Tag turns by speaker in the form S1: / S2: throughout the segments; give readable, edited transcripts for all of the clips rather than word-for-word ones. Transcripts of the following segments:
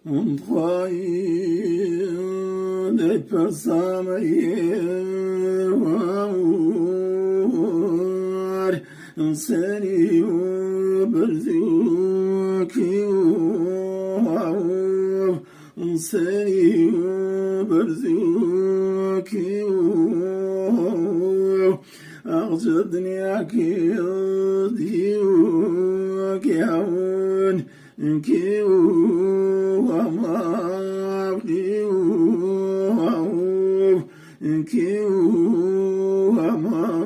S1: Ontwaï de persamaïr, seni berzuki, seni berzuki, أغجدني أكيد يوكيون كيو وما كيو كيو وما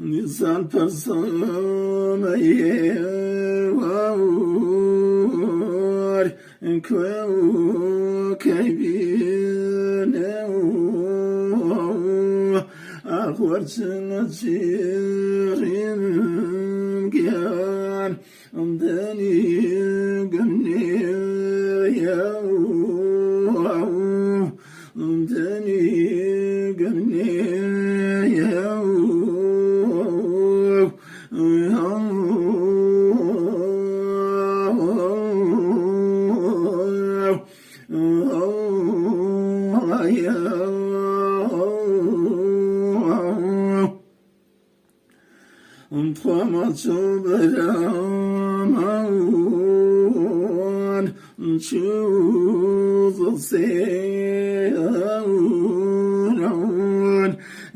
S1: Nisan persona yevar kweu kaybineu akwartsin achirin gyan amdani gamne yau amdani gamne yau choose the same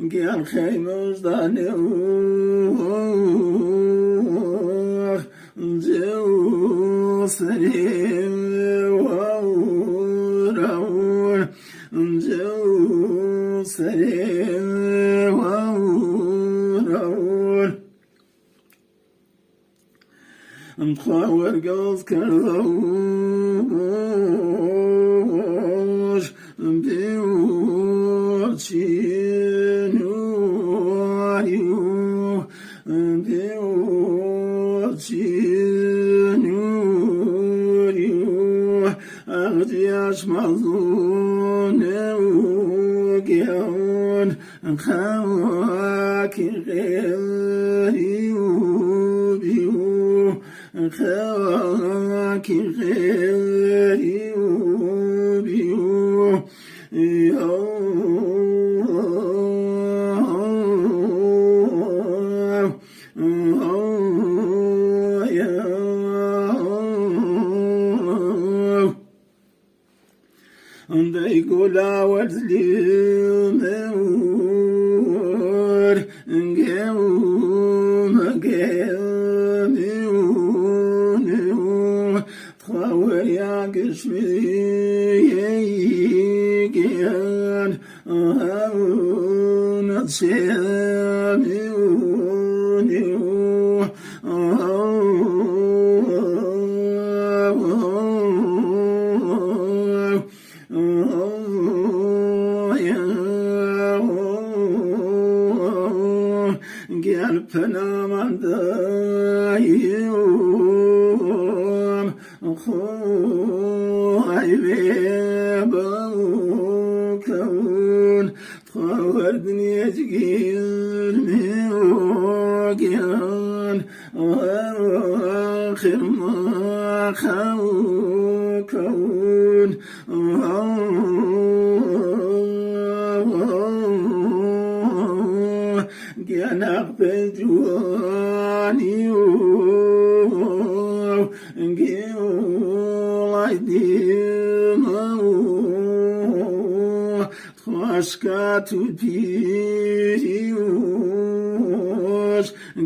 S1: Gel khaymuzdan Flower girls carlos خاكي غيري وبيو they go loud limor and go again Geschwiegen, not تخوردني تقيل موقيان آخر ما كون جناق بجواني وقيل عديم aşkatu piriyoruz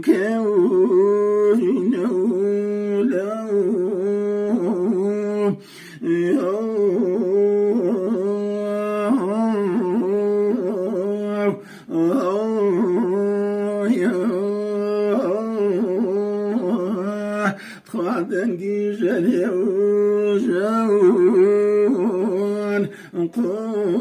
S1: kevnevlev خادن جل يوجون قوه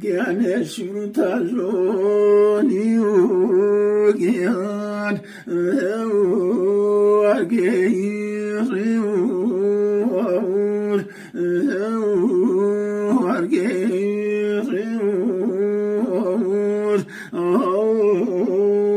S1: كان شرط جوني وكان Oh